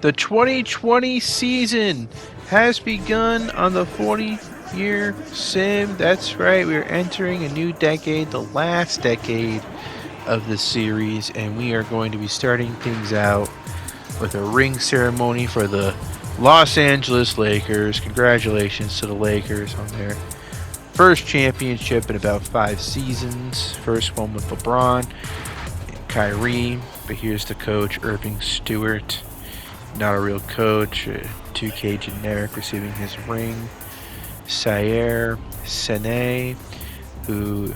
The 2020 season has begun on the 40-year sim. That's right, we're entering a new decade, the last decade of the series, and we are going to be starting things out with a ring ceremony for the Los Angeles Lakers. Congratulations to the Lakers on their first championship in about 5 seasons. First one with LeBron and Kyrie, but here's the coach, Irving Stewart. Not a real coach, 2K generic receiving his ring. Sayer Sene, who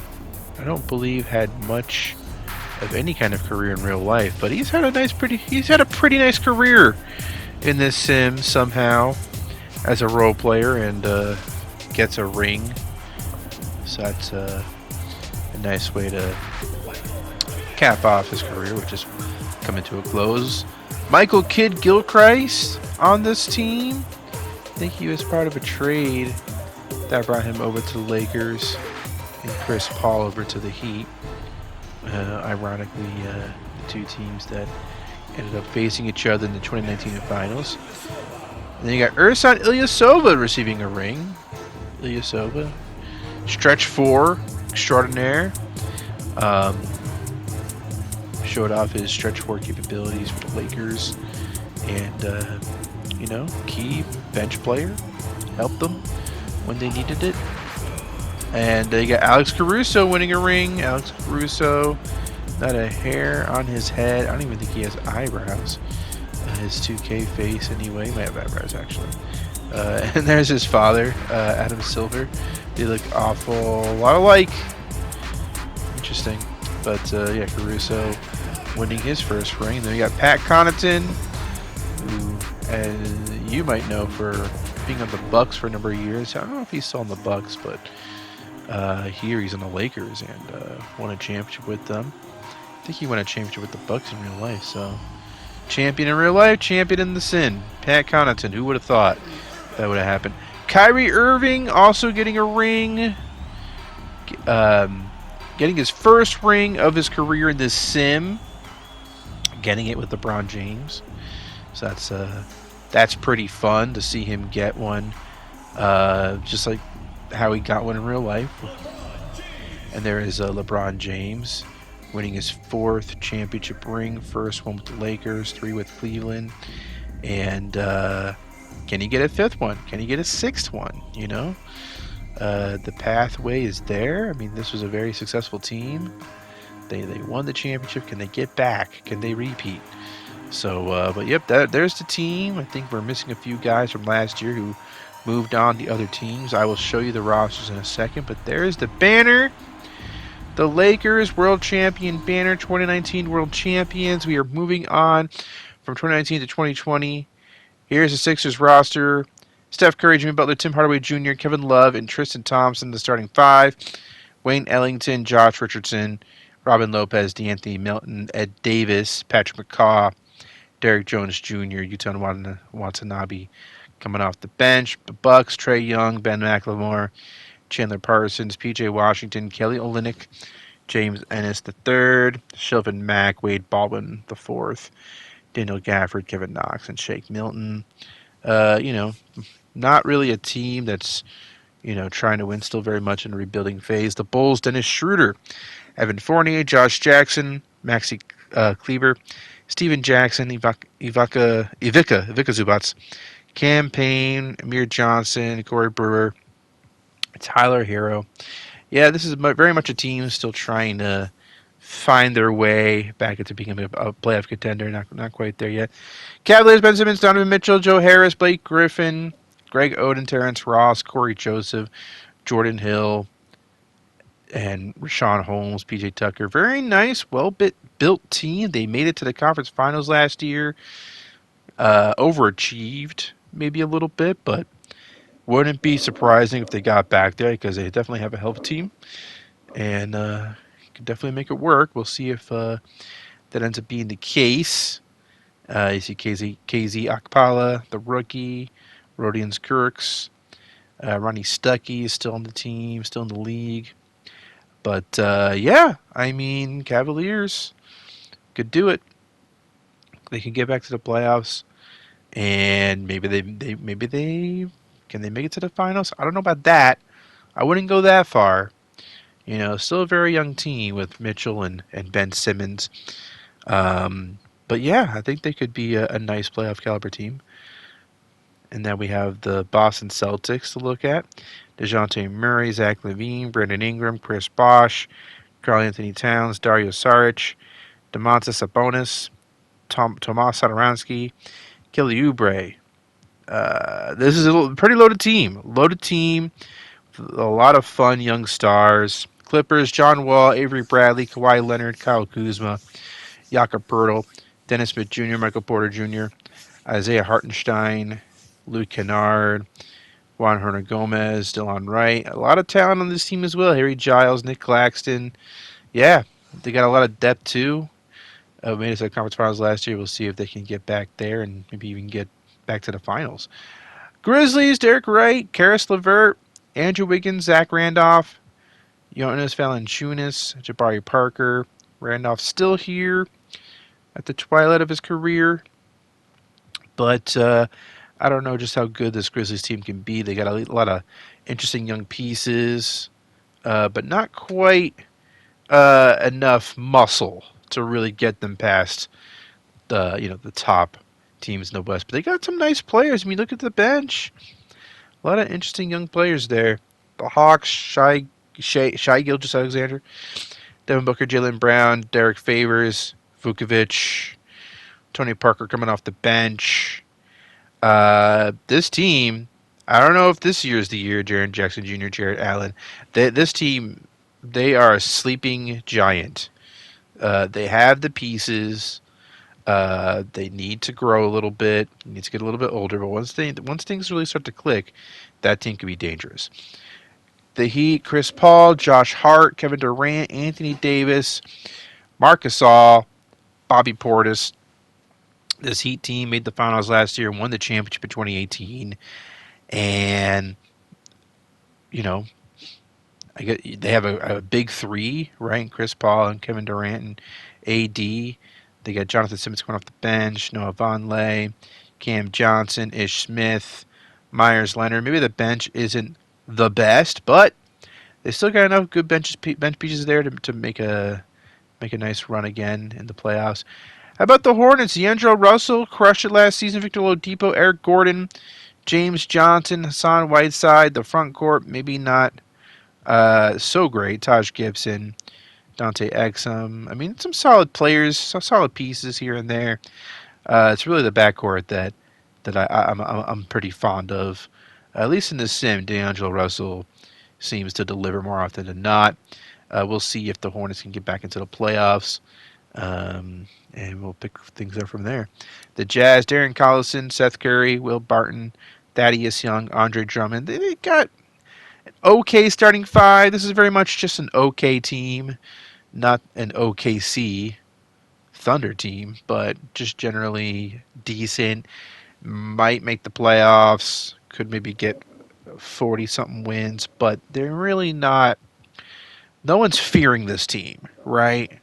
I don't believe had much of any kind of career in real life, but he's had a pretty nice career in this sim somehow as a role player, and gets a ring. So that's a nice way to cap off his career, which is coming to a close. Michael Kidd Gilchrist on this team. I think he was part of a trade that brought him over to the Lakers and Chris Paul over to the Heat. Ironically, the two teams that ended up facing each other in the 2019 finals. And then you got Ersan Ilyasova receiving a ring. Ilyasova, stretch 4 extraordinaire. Showed off his stretch 4 capabilities for the Lakers, and key bench player, helped them when they needed it. And you got Alex Caruso winning a ring. Alex Caruso, not a hair on his head. I don't even think he has eyebrows. His 2K face, anyway. He might have eyebrows, actually. And there's his father, Adam Silver. They look awful, a lot alike. Interesting. But Caruso winning his first ring. Then you got Pat Connaughton, who, as you might know, for being on the Bucks for a number of years. I don't know if he's still on the Bucks, but here he's on the Lakers and won a championship with them. I think he won a championship with the Bucks in real life. So, champion in real life, champion in the sin. Pat Connaughton. Who would have thought that would have happened? Kyrie Irving also getting a ring. Getting his first ring of his career in this sim. Getting it with LeBron James. So that's pretty fun to see him get one. Just like how he got one in real life. And there is LeBron James winning his 4th championship ring. First one with the Lakers, 3 with Cleveland. And can he get a 5th one? Can he get a 6th one? The pathway is there. I mean, this was a very successful team. They won the championship. Can they get back? Can they repeat? So, but yep, there's the team. I think we're missing a few guys from last year who moved on to other teams. I will show you the rosters in a second, but there's the banner. The Lakers World Champion banner, 2019 World Champions. We are moving on from 2019 to 2020. Here's the Sixers roster. Steph Curry, Jimmy Butler, Tim Hardaway Jr., Kevin Love, and Tristan Thompson, the starting 5. Wayne Ellington, Josh Richardson, Robin Lopez, DeAnthony Melton, Ed Davis, Patrick McCaw, Derrick Jones Jr., Yuta Watanabe coming off the bench. The Bucks, Trae Young, Ben McLemore, Chandler Parsons, P.J. Washington, Kelly Olynyk, James Ennis III, Shelvin Mack, Wade Baldwin IV, Daniel Gafford, Kevin Knox, and Shake Milton. Not really a team that's, trying to win, still very much in a rebuilding phase. The Bulls, Dennis Schroeder, Evan Fournier, Josh Jackson, Maxi Kleber, Steven Jackson, Ivica Zubats, Cam Payne, Amir Johnson, Corey Brewer, Tyler Hero. Yeah, this is very much a team still trying to find their way back into becoming a playoff contender. Not quite there yet. Cavaliers, Ben Simmons, Donovan Mitchell, Joe Harris, Blake Griffin, Greg Oden, Terrence Ross, Corey Joseph, Jordan Hill, and Rashawn Holmes, PJ Tucker. Very nice, well-built team. They made it to the conference finals last year. Overachieved maybe a little bit, but wouldn't be surprising if they got back there because they definitely have a hell of a team. And could definitely make it work. We'll see if that ends up being the case. You see KZ Akpala, the rookie, Rodions Kirks, Ronnie Stuckey is still on the team, still in the league. But Cavaliers could do it. They can get back to the playoffs. and maybe they can they make it to the finals? I don't know about that. I wouldn't go that far. Still a very young team with Mitchell and Ben Simmons. But yeah, I think they could be a nice playoff caliber team. And then we have the Boston Celtics to look at. DeJounte Murray, Zach LaVine, Brandon Ingram, Chris Bosh, Karl Anthony Towns, Dario Saric, Domantas Sabonis, Tomas Satoransky, Kelly Oubre. This is a pretty loaded team. A lot of fun young stars. Clippers, John Wall, Avery Bradley, Kawhi Leonard, Kyle Kuzma, Jakob Poeltl, Dennis Smith Jr., Michael Porter Jr., Isaiah Hartenstein, Luke Kennard, Juan Hernan-Gomez, Dylan Wright. A lot of talent on this team as well. Harry Giles, Nick Claxton. Yeah, they got a lot of depth too. Made it to the conference finals last year. We'll see if they can get back there and maybe even get back to the finals. Grizzlies, Derek Wright, Caris LeVert, Andrew Wiggins, Zach Randolph, Jonas Valanciunas, Jabari Parker. Randolph still here at the twilight of his career. But I don't know just how good this Grizzlies team can be. They got a lot of interesting young pieces, but not quite enough muscle to really get them past the top teams in the West. But they got some nice players. I mean, look at the bench. A lot of interesting young players there. The Hawks, Shai Gilgeous-Alexander, Devin Booker, Jaylen Brown, Derek Favors, Vukovic, Tony Parker coming off the bench. This team, I don't know if this year is the year Jaren Jackson Jr., Jarrett Allen. This team, they are a sleeping giant. They have the pieces. They need to grow a little bit. Need to get a little bit older. But once things really start to click, that team can be dangerous. The Heat, Chris Paul, Josh Hart, Kevin Durant, Anthony Davis, Marc Gasol, Bobby Portis. This Heat team made the finals last year and won the championship in 2018. And, they have a big three, right? Chris Paul and Kevin Durant and AD. They got Jonathan Simmons coming off the bench, Noah Vonleh, Cam Johnson, Ish Smith, Myers Leonard. Maybe the bench isn't the best, but they still got enough good bench pieces there to make a nice run again in the playoffs. How about the Hornets? D'Angelo Russell crushed it last season. Victor Oladipo, Eric Gordon, James Johnson, Hassan Whiteside. The front court maybe not so great. Taj Gibson, Dante Exum. I mean, some solid players, some solid pieces here and there. It's really the backcourt that I'm pretty fond of. At least in the sim, D'Angelo Russell seems to deliver more often than not. We'll see if the Hornets can get back into the playoffs. And we'll pick things up from there. The Jazz, Darren Collison, Seth Curry, Will Barton, Thaddeus Young, Andre Drummond. They got an okay starting five. This is very much just an okay team, not an OKC Thunder team, but just generally decent. Might make the playoffs. Could maybe get 40-something wins, but they're really not. No one's fearing this team, right?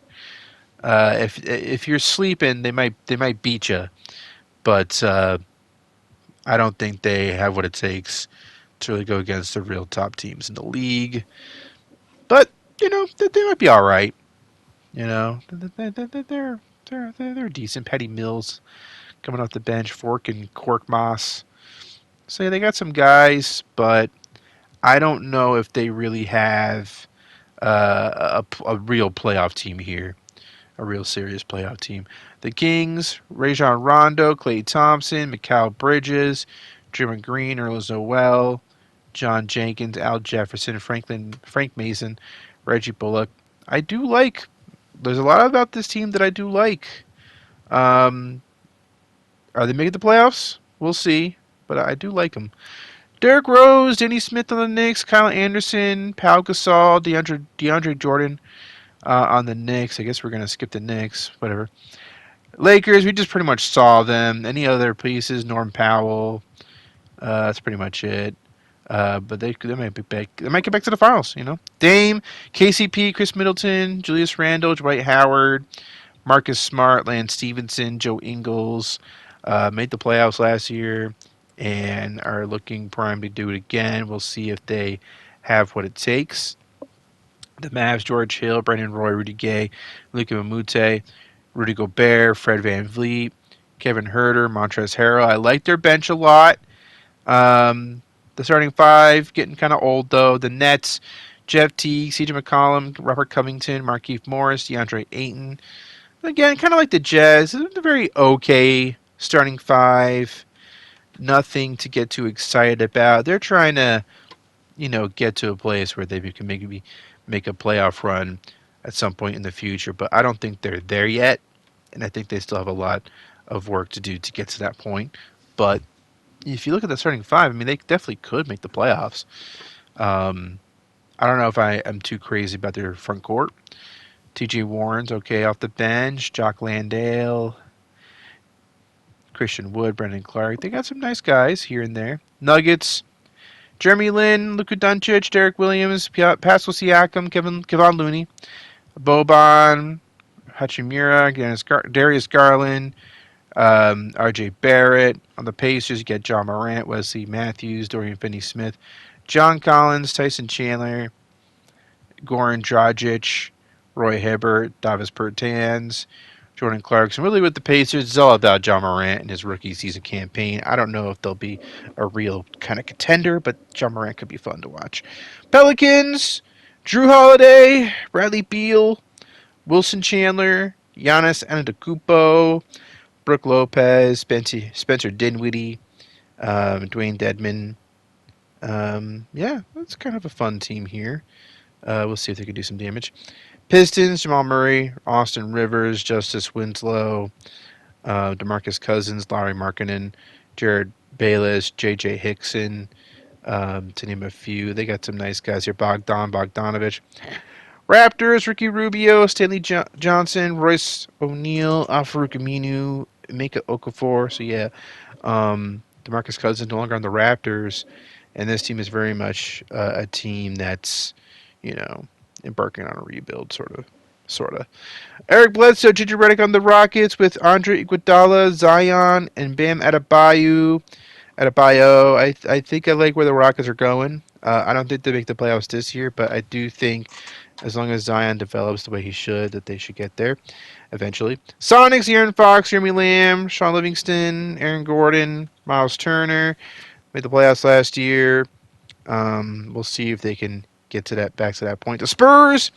If you're sleeping, they might beat you, but I don't think they have what it takes to really go against the real top teams in the league. But they might be all right. They're decent. Patty Mills coming off the bench, Fork and Korkmaz. So they got some guys, but I don't know if they really have a real playoff team here. A real serious playoff team. The Kings, Rajon Rondo, Klay Thompson, Mikal Bridges, Draymond Green, Nerlens Noel, John Jenkins, Al Jefferson, Frank Mason, Reggie Bullock. There's a lot about this team that I do like. Are they making the playoffs? We'll see, but I do like them. Derrick Rose, Denny Smith on the Knicks, Kyle Anderson, Pau Gasol, DeAndre Jordan on the Knicks. I guess we're going to skip the Knicks, whatever. Lakers, we just pretty much saw them. Any other pieces? Norm Powell. That's pretty much it. But they might be back. They might get back to the finals, Dame, KCP, Chris Middleton, Julius Randle, Dwight Howard, Marcus Smart, Lance Stevenson, Joe Ingles, Made the playoffs last year and are looking primed to do it again. We'll see if they have what it takes. The Mavs, George Hill, Brandon Roy, Rudy Gay, Luka Mamute, Rudy Gobert, Fred Van Vliet, Kevin Herter, Montrezl Harrell. I like their bench a lot. The starting five getting kind of old though. The Nets, Jeff Teague, C.J. McCollum, Robert Covington, Markieff Morris, DeAndre Ayton. Again, kind of like the Jazz. It's a very okay starting five. Nothing to get too excited about. They're trying to, get to a place where they can maybe make a playoff run at some point in the future. But I don't think they're there yet, and I think they still have a lot of work to do to get to that point. But if you look at the starting five, I mean, they definitely could make the playoffs. I don't know if I am too crazy about their front court. T.J. Warren's okay off the bench. Jock Landale, Christian Wood, Brendan Clark. They got some nice guys here and there. Nuggets, Jeremy Lin, Luka Doncic, Derek Williams, Pascal Siakam, Kevon Looney, Boban, Hachimura, Darius Garland, R.J. Barrett. On the Pacers, you get John Morant, Wesley Matthews, Dorian Finney-Smith, John Collins, Tyson Chandler, Goran Dragic, Roy Hibbert, Davis Bertans, Jordan Clarkson. Really, with the Pacers, it's all about John Morant and his rookie season campaign. I don't know if they'll be a real kind of contender, but John Morant could be fun to watch. Pelicans, Drew Holiday, Bradley Beal, Wilson Chandler, Giannis Antetokounmpo, Brooke Lopez, Spencer Dinwiddie, Dwayne Dedman. Yeah, that's kind of a fun team here. We'll see if they can do some damage. Pistons, Jamal Murray, Austin Rivers, Justice Winslow, DeMarcus Cousins, Larry Markkinen, Jared Bayless, J.J. Hickson, to name a few. They got some nice guys here. Bogdanovich. Raptors, Ricky Rubio, Stanley Johnson, Royce O'Neal, Al-Farouq Aminu, Mika Okafor. So, yeah, DeMarcus Cousins no longer on the Raptors. And this team is very much a team that's, embarking on a rebuild, sort of. Eric Bledsoe, Ginger Redick on the Rockets with Andre Iguodala, Zion, and Bam Adebayo. I think I like where the Rockets are going. I don't think they make the playoffs this year, but I do think as long as Zion develops the way he should, that they should get there eventually. Sonics, Aaron Fox, Jeremy Lamb, Sean Livingston, Aaron Gordon, Miles Turner. Made the playoffs last year. We'll see if they can get back to that point. The Spurs,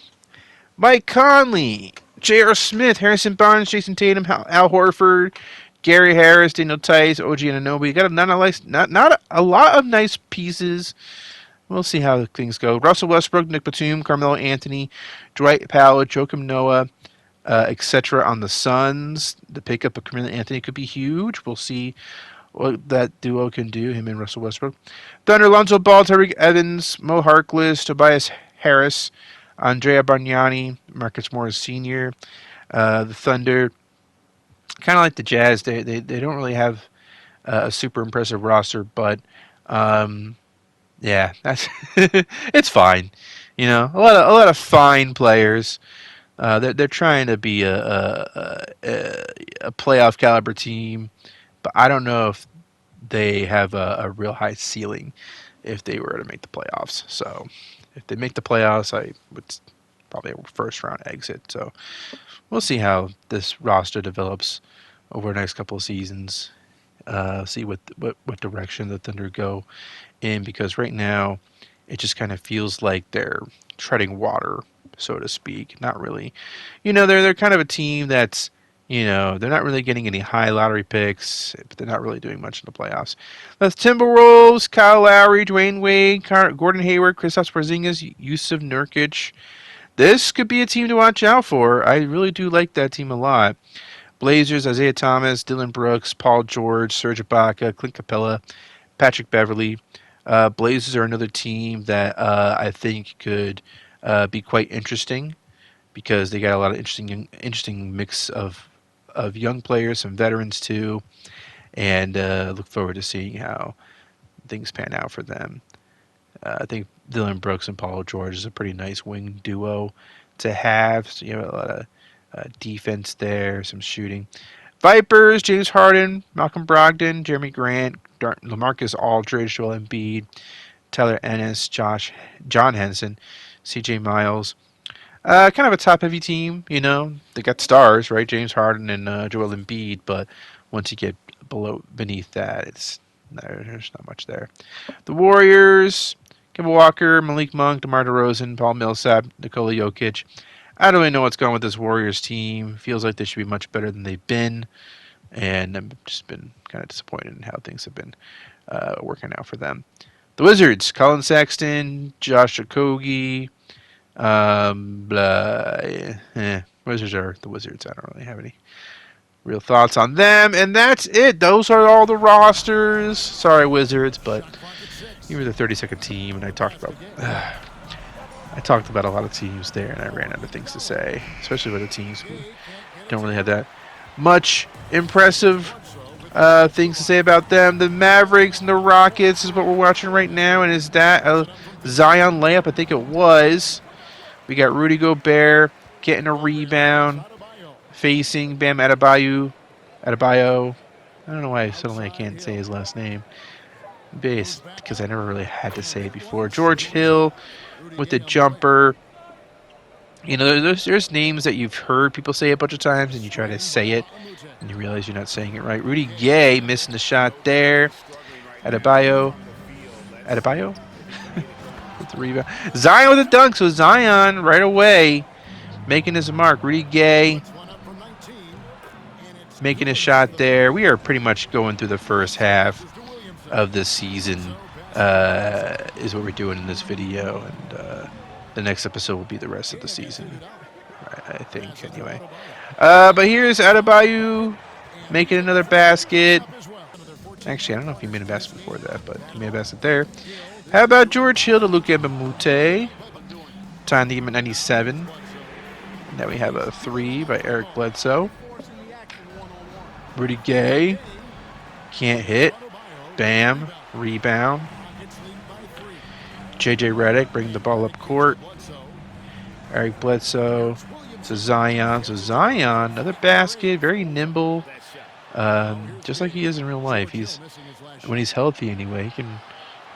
Mike Conley, J.R. Smith, Harrison Barnes, Jason Tatum, Al Horford, Gary Harris, Daniel Tice, OG Anunoby. Got not a lot of nice pieces. We'll see how things go. Russell Westbrook, Nick Batum, Carmelo Anthony, Dwight Powell, Joakim Noah, etc. on the Suns. The pickup of Carmelo Anthony could be huge. We'll see what that duo can do, him and Russell Westbrook. Thunder, Lonzo Ball, Tariq Evans, Mo Harkless, Tobias Harris, Andrea Bargnani, Marcus Morris Sr. The Thunder, kind of like the Jazz, they don't really have a super impressive roster, but yeah, that's it's fine. A lot of fine players. They're trying to be a playoff caliber team, but I don't know if they have a real high ceiling if they were to make the playoffs. So if they make the playoffs, I would probably a first round exit. So we'll see how this roster develops over the next couple of seasons. See what direction the Thunder go in, because right now it just kind of feels like they're treading water, so to speak. Not really. They're kind of a team that's, they're not really getting any high lottery picks, but they're not really doing much in the playoffs. That's Timberwolves, Kyle Lowry, Dwayne Wade, Gordon Hayward, Kristaps Porzingis, Yusuf Nurkic. This could be a team to watch out for. I really do like that team a lot. Blazers, Isaiah Thomas, Dylan Brooks, Paul George, Serge Ibaka, Clint Capella, Patrick Beverley. Blazers are another team that I think could be quite interesting, because they got a lot of interesting mix of young players, some veterans too, and look forward to seeing how things pan out for them. I think Dylan Brooks and Paul George is a pretty nice wing duo to have. So you have a lot of defense there, some shooting. Vipers, James Harden, Malcolm Brogdon, Jeremy Grant, LaMarcus Aldridge, Joel Embiid, Tyler Ennis, John Henson, C.J. Miles. Kind of a top-heavy team, you know. They got stars, right? James Harden and Joel Embiid, but once you get beneath that, there's not much there. The Warriors, Kemba Walker, Malik Monk, DeMar DeRozan, Paul Millsap, Nikola Jokic. I don't really know what's going on with this Warriors team. Feels like they should be much better than they've been, and I've just been kind of disappointed in how things have been working out for them. The Wizards, Colin Sexton, Josh Okogie, Wizards are the Wizards. I don't really have any real thoughts on them, and that's it. Those are all the rosters. Sorry, Wizards, but you were the 32nd team, and I talked about a lot of teams there, and I ran out of things to say, especially with the teams who don't really have that much impressive things to say about them. The Mavericks and the Rockets is what we're watching right now, and is that a Zion layup? I think it was. We got Rudy Gobert getting a rebound, facing Bam Adebayo. I don't know why suddenly I can't say his last name. Because I never really had to say it before. George Hill with the jumper. You know, there's names that you've heard people say a bunch of times, and you try to say it, and you realize you're not saying it right. Rudy Gay missing the shot there. Adebayo with the rebound. Zion with a dunk, so Zion right away making his mark. Rudy Gay making a shot there. We are pretty much going through the first half of this season, is what we're doing in this video, and the next episode will be the rest of the season, I think, anyway. But here's Adebayo making another basket. Actually, I don't know if he made a basket before that, but he made a basket there. How about George Hill to Luka Mbamute? Tying the game at 97. Now we have a 3 by Eric Bledsoe. Rudy Gay can't hit. Bam, rebound. J.J. Redick bringing the ball up court. Eric Bledsoe to Zion. So Zion, another basket, very nimble, just like he is in real life. When he's healthy anyway,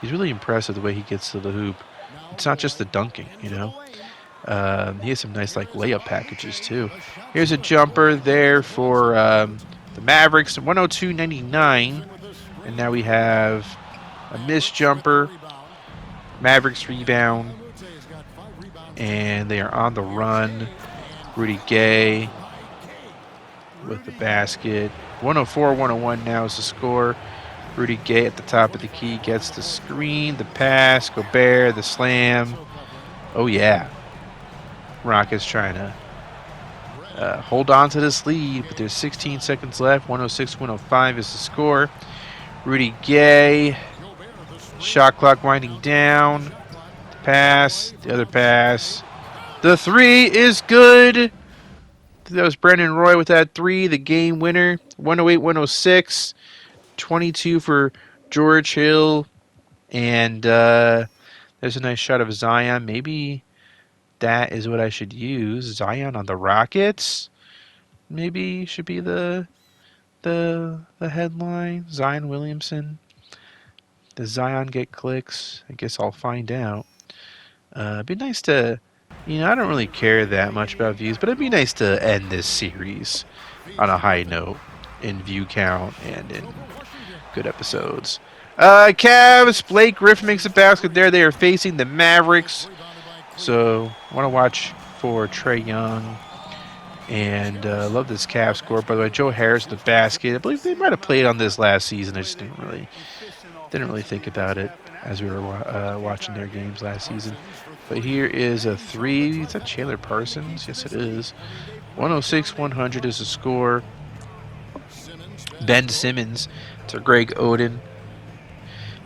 he's really impressive the way he gets to the hoop. It's not just the dunking, you know. He has some nice layup packages too. Here's a jumper there for the Mavericks, 102-99, and now we have a missed jumper. Mavericks rebound, and they are on the run. Rudy Gay with the basket. 104-101 now is the score. Rudy Gay at the top of the key gets the screen, the pass, Gobert, the slam. Oh yeah. Rockets trying to hold on to this lead, but there's 16 seconds left. 106-105 is the score. Rudy Gay. Shot clock winding down. Pass. The other pass. The 3 is good. That was Brandon Roy with that 3, the game winner. 108-106. 22 for George Hill. And there's a nice shot of Zion. Maybe that is what I should use. Zion on the Rockets. Maybe should be the headline. Zion Williamson. Does Zion get clicks? I guess I'll find out. It'd be nice to, I don't really care that much about views, but it'd be nice to end this series on a high note in view count and in good episodes. Cavs, Blake Griffin makes a basket there. They are facing the Mavericks. So I want to watch for Trae Young. And love this Cavs score. By the way, Joe Harris the basket. I believe they might have played on this last season. I just didn't really think about it as we were watching their games last season. But here is a 3. Is that Chandler Parsons? Yes, it is. 106-100 is the score. Ben Simmons to Greg Oden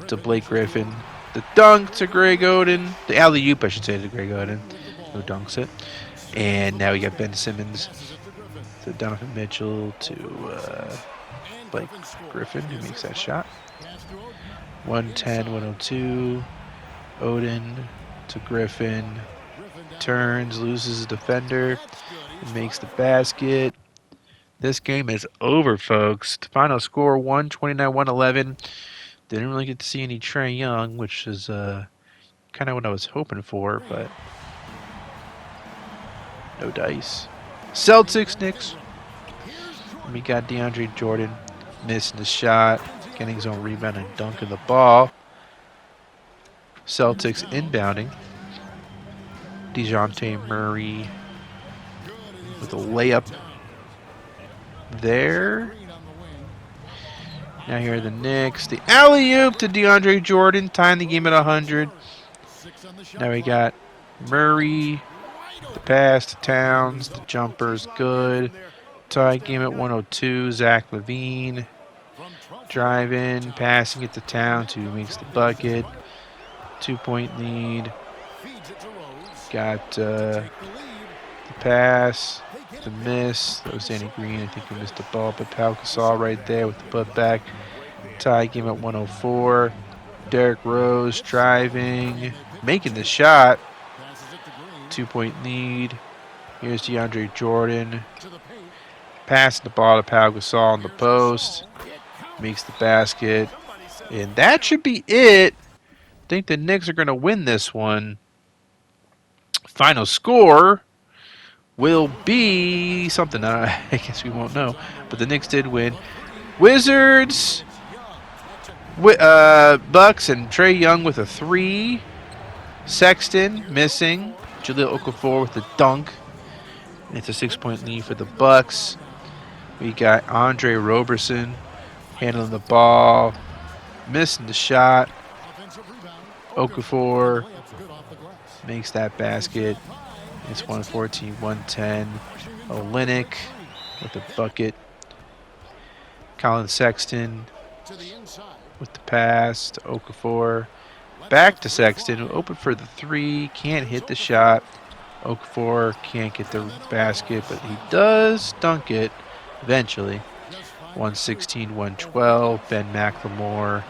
to Blake Griffin. The dunk to Greg Oden. The alley-oop, I should say, to Greg Oden, who dunks it. And now we got Ben Simmons to Donovan Mitchell to Blake Griffin, who makes that shot. 110-102. Oden to Griffin. Turns, loses a defender, and makes the basket. This game is over, folks. The final score 129-111. Didn't really get to see any Trae Young, which is kind of what I was hoping for, but no dice. Celtics, Knicks. We got DeAndre Jordan missing the shot, getting his own rebound and dunking the ball. Celtics inbounding. DeJounte Murray with a layup there. Now here are the Knicks. The alley-oop to DeAndre Jordan, tying the game at 100. Now we got Murray, the pass to Towns, the jumper's good. Tie game at 102. Zach LaVine driving, passing it to Towns, who makes the bucket. 2-point lead. Got the pass, the miss. That was Danny Green. I think he missed the ball, but Gasol right there with the putback. Tie game at 104. Derrick Rose driving, making the shot. 2-point lead. Here's DeAndre Jordan. Passing the ball to Gasol on the post. Makes the basket. And that should be it. I think the Knicks are going to win this one. Final score will be something. I guess we won't know. But the Knicks did win. Wizards, Bucks, and Trae Young with a 3. Sexton missing. Jahlil Okafor with the dunk. And it's a 6-point lead for the Bucks. We got Andre Roberson handling the ball, missing the shot. Okafor makes that basket. It's 114-110. Olynyk with the bucket. Colin Sexton with the pass to Okafor. Back to Sexton, open for the 3. Can't hit the shot. Okafor can't get the basket, but he does dunk it eventually. 116-112. Ben McLemore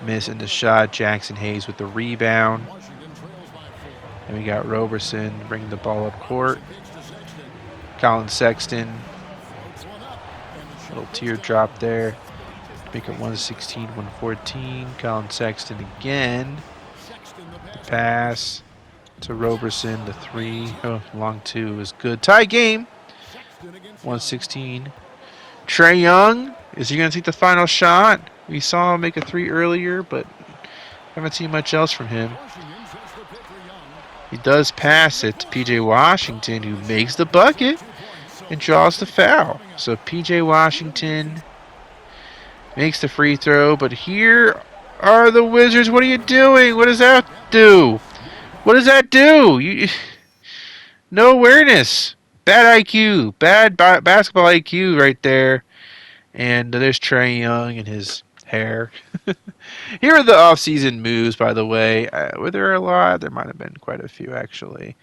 missing the shot. Jackson Hayes with the rebound. And we got Roberson bringing the ball up court. Colin Sexton. Little teardrop there. Make it 116-114. Colin Sexton again. The pass to Roberson. The 3. Oh, long 2 is good. Tie game. 116. Trae Young. Is he going to take the final shot? We saw him make a 3 earlier, but haven't seen much else from him. He does pass it to P.J. Washington, who makes the bucket and draws the foul. So P.J. Washington makes the free throw, but here are the Wizards. What are you doing? What does that do? What does that do? No awareness. Bad IQ. Bad basketball IQ right there. And there's Trae Young and his hair. Here are the off-season moves, by the way. Were there a lot? There might have been quite a few, actually.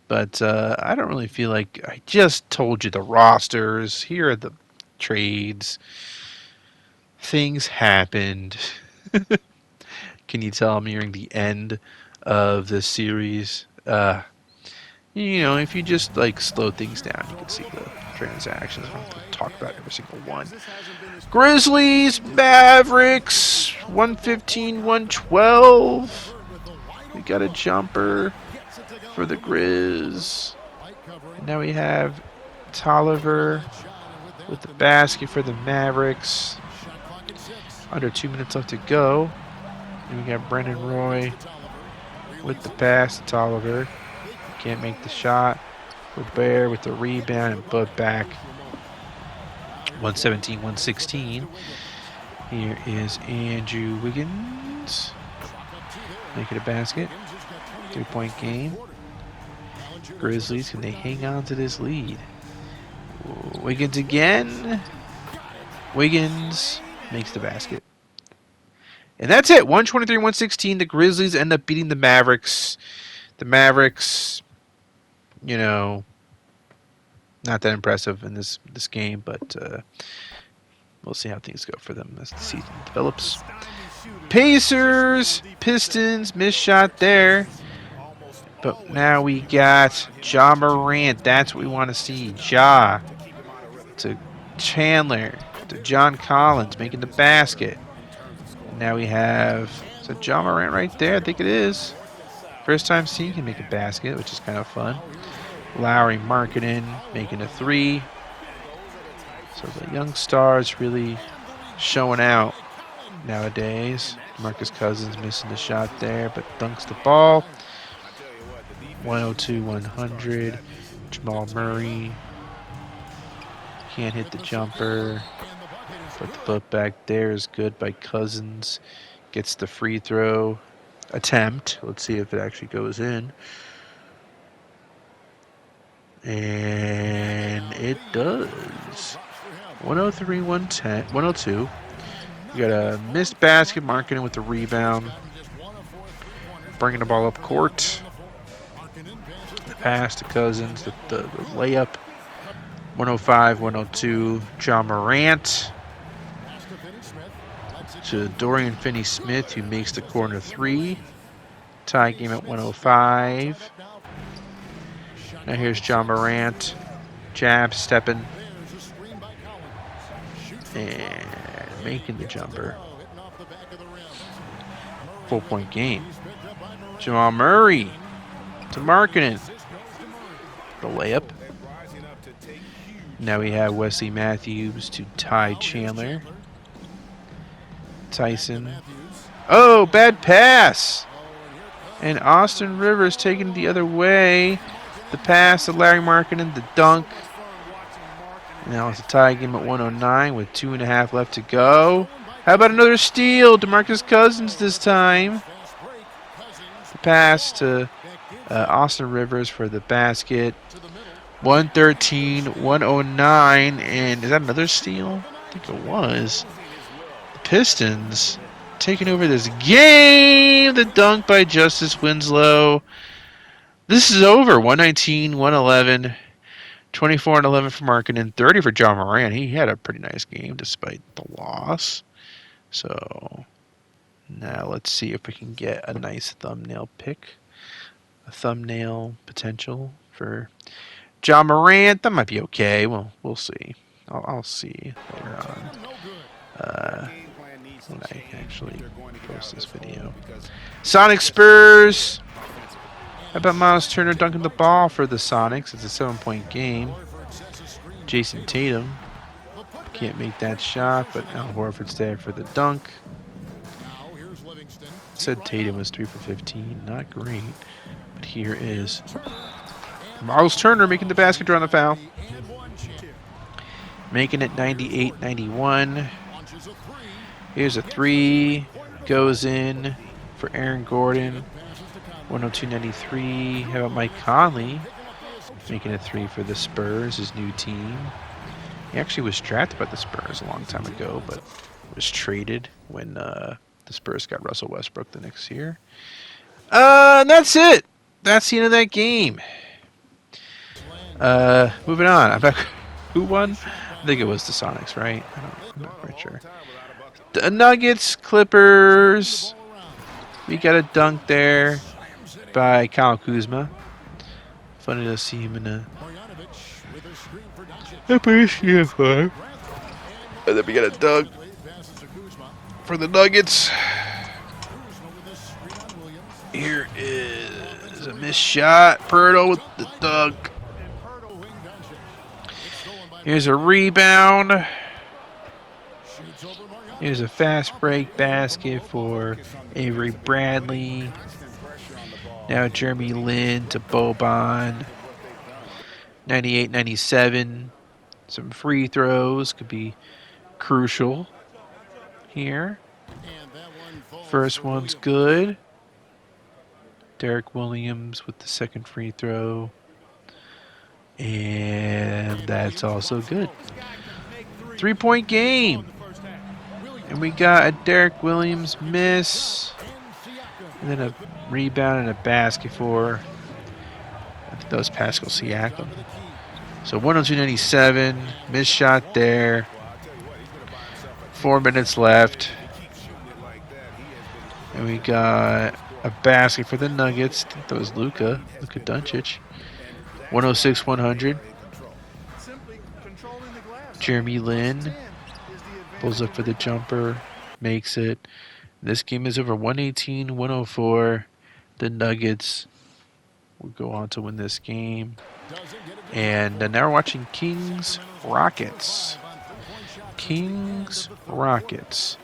But I don't really feel like I just told you the rosters. Here are the trades. Things happened. Can you tell I'm nearing the end of this series? If you just slow things down, you can see the transactions. I don't have to talk about every single one. Grizzlies, Mavericks, 115-112. We got a jumper for the Grizz. And now we have Tolliver with the basket for the Mavericks. Under 2 minutes left to go. And we got Brendan Roy with the pass to Tolliver. Can't make the shot. LeVert with the rebound and put back. 117-116. Here is Andrew Wiggins. Make it a basket. 3-point game. Grizzlies, can they hang on to this lead? Wiggins again. Wiggins makes the basket. And that's it. 123-116. The Grizzlies end up beating the Mavericks. The Mavericks, not that impressive in this game, but we'll see how things go for them as the season develops. Pacers, Pistons, missed shot there. But now we got Ja Morant. That's what we want to see. Ja to Chandler to John Collins making the basket. And now we have, is that John Morant right there? I think it is. First time seeing him make a basket, which is kind of fun. Lowry Markkanen making a 3. So the young stars really showing out nowadays. Marcus Cousins missing the shot there, but dunks the ball. 102-100. Jamal Murray can't hit the jumper, but the putback there is good by Cousins. Gets the free throw attempt. Let's see if it actually goes in. And it does. 103-110, 102. We got a missed basket, Markkanen with the rebound. Bringing the ball up court. The pass to Cousins, the layup. 105-102. John Morant to Dorian Finney-Smith, who makes the corner 3. Tie game at 105. Now here's John Morant. Jab, stepping. And making the jumper. 4-point game. Jamal Murray to Markkanen. The layup. Now we have Wesley Matthews to Ty Chandler. Tyson. Oh, bad pass. And Austin Rivers taking it the other way. The pass to Larry Markkanen, the dunk. Now it's a tie game at 109 with 2.5 left to go. How about another steal? DeMarcus Cousins this time. The pass to Austin Rivers for the basket. 113-109. And is that another steal? I think it was. The Pistons taking over this game. The dunk by Justice Winslow. This is over. 119-111. 24-11 for Markkanen, 30 for John Morant. He had a pretty nice game despite the loss. So now let's see if we can get a nice thumbnail pick. A thumbnail potential for John Morant. That might be okay. Well, we'll see. I'll see later on when I actually post this video. Sonic Spurs. How about Miles Turner dunking the ball for the Sonics? It's a 7-point game. Jason Tatum can't make that shot, but Al Horford's there for the dunk. Said Tatum was 3 for 15. Not great, but here is Miles Turner making the basket, drawing the foul. Making it 98-91. Here's a 3. Goes in for Aaron Gordon. 102-93. How about Mike Conley making a 3 for the Spurs, his new team. He actually was drafted by the Spurs a long time ago, but was traded when the Spurs got Russell Westbrook the next year. And that's it. That's the end of that game. Moving on. Who won? I think it was the Sonics, right? I'm not quite sure. The Nuggets, Clippers. We got a dunk there by Kyle Kuzma. Funny to see him in a PS5. And then we got a dunk for the Nuggets. Here is a missed shot. Pirtle with the dunk. Here's a rebound. Here's a fast break basket for Avery Bradley. Now Jeremy Lin to Boban. 98-97. Some free throws could be crucial here. First one's good. Derek Williams with the second free throw. And that's also good. 3-point game. And we got a Derek Williams miss. And then a rebound and a basket for, I think that was Pascal Siakam. So 102-97. Missed shot there. 4 minutes left. And we got a basket for the Nuggets. I think that was Luka Doncic. 106-100. Jeremy Lin pulls up for the jumper, makes it. This game is over 118-104. The Nuggets will go on to win this game. And now we're watching Kings Rockets. Kings Rockets.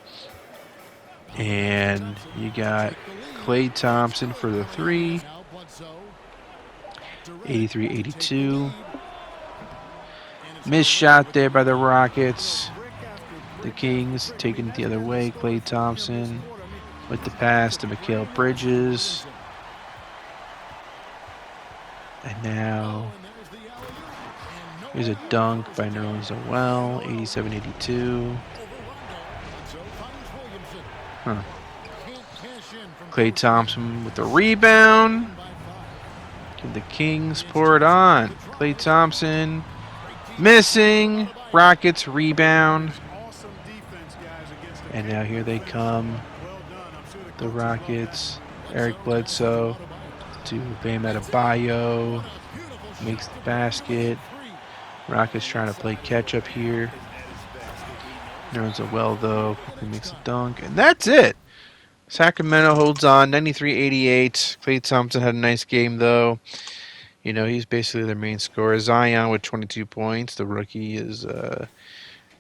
And you got Klay Thompson for the 3. 83-82. Missed shot there by the Rockets. The Kings taking it the other way. Klay Thompson with the pass to Mikal Bridges. And now here's a dunk by Nerlens Noel. 87-82. Klay Thompson with the rebound. Can the Kings pour it on? Klay Thompson missing. Rockets rebound. And now here they come. The Rockets. Eric Bledsoe to Bam Adebayo. Makes the basket. Rockets trying to play catch up here. Nerlens Noel though quickly makes a dunk. And that's it. Sacramento holds on, 93-88. Klay Thompson had a nice game, though. You know, he's basically their main scorer. Zion with 22 points. The rookie is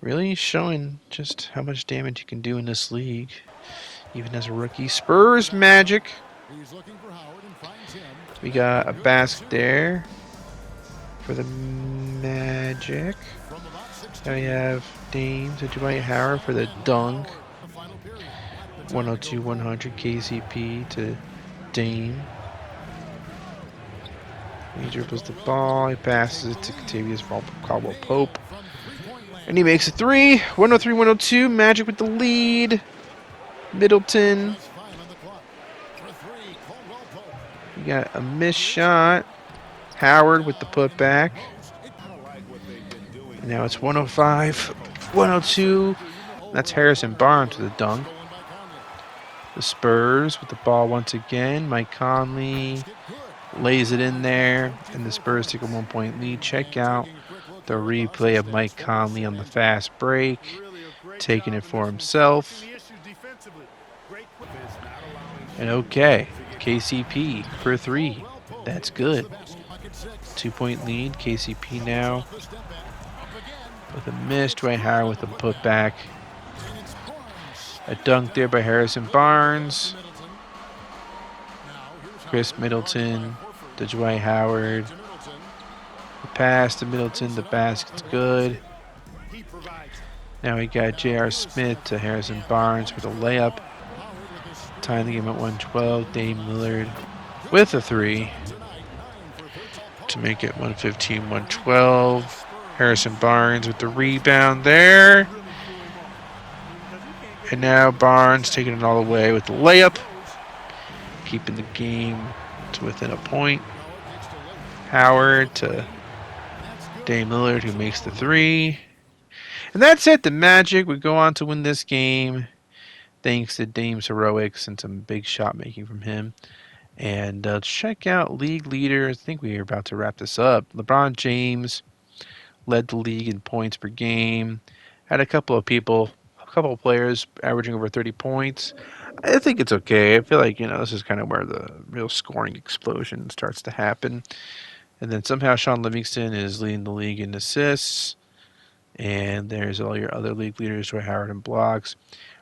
really showing just how much damage he can do in this league, even as a rookie. Spurs Magic. We got a basket there for the Magic. Now we have Dame to Dwight Howard for the dunk. 102-100 KCP to Dame. He dribbles the ball. He passes it to Kentavious Caldwell-Pope. And he makes a 3. 103-102. Magic with the lead. Middleton. We got a missed shot. Howard with the putback. And now it's 105-102. That's Harrison Barnes with the dunk. The Spurs with the ball once again. Mike Conley lays it in there, and the Spurs take a 1-point lead. Check out the replay of Mike Conley on the fast break, taking it for himself. And okay, KCP for 3. That's good. 2-point lead. KCP now with a miss. Dwight Howard with a putback. A dunk there by Harrison Barnes. Chris Middleton to Dwight Howard. The pass to Middleton. The basket's good. Now we got J.R. Smith to Harrison Barnes for the layup. Tying the game at 112. Dame Lillard with a 3 to make it 115-112. Harrison Barnes with the rebound there. And now Barnes taking it all the way with the layup, keeping the game to within a point. Howard to Dame Lillard, who makes the 3. And that's it. The Magic would go on to win this game thanks to Dame's heroics and some big shot making from him. And check out league leaders. I think we are about to wrap this up. LeBron James led the league in points per game. Had a couple of players averaging over 30 points. I think it's okay. I feel like, this is kind of where the real scoring explosion starts to happen. And then somehow Sean Livingston is leading the league in assists. And there's all your other league leaders, Dwight Howard and blocks.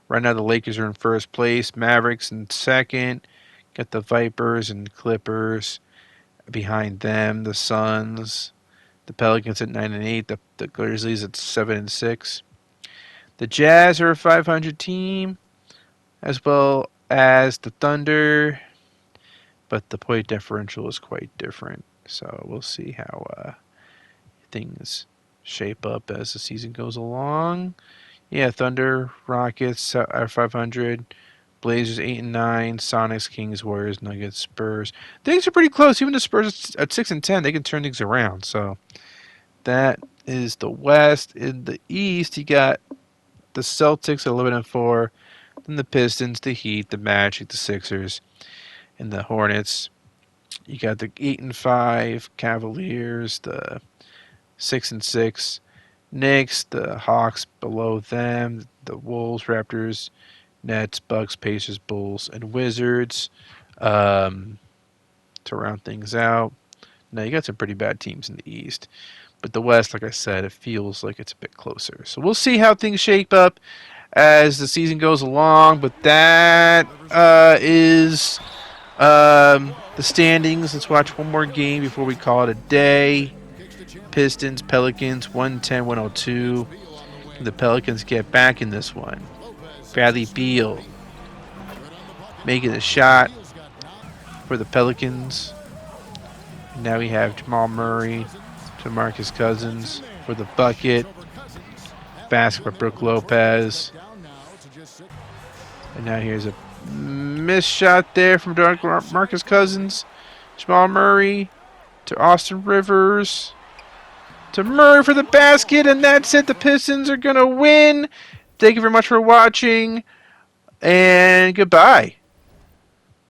Right now the Lakers are in first place. Mavericks in second. Got the Vipers and Clippers behind them. The Suns. The Pelicans at 9-8. The Grizzlies at 7-6. The Jazz are a 500 team, as well as the Thunder, but the point differential is quite different. So we'll see how things shape up as the season goes along. Yeah, Thunder, Rockets are 500, Blazers 8-9, Sonics, Kings, Warriors, Nuggets, Spurs. Things are pretty close. Even the Spurs at 6-10, they can turn things around. So that is the West. In the East, you got the Celtics at 11-4, then the Pistons, the Heat, the Magic, the Sixers, and the Hornets. You got the 8-5 Cavaliers, the 6-6 Knicks, the Hawks below them, the Wolves, Raptors, Nets, Bucks, Pacers, Bulls, and Wizards. To round things out. Now, you got some pretty bad teams in the East. But the West, like I said, it feels like it's a bit closer. So we'll see how things shape up as the season goes along. But that is the standings. Let's watch one more game before we call it a day. Pistons, Pelicans, 110-102. Can the Pelicans get back in this one? Bradley Beal making a shot for the Pelicans. And now we have Jamal Murray to Marcus Cousins for the bucket. Basket by Brook Lopez. And now here's a missed shot there from Marcus Cousins. Jamal Murray to Austin Rivers. To Murray for the basket. And that's it. The Pistons are going to win. Thank you very much for watching. And goodbye.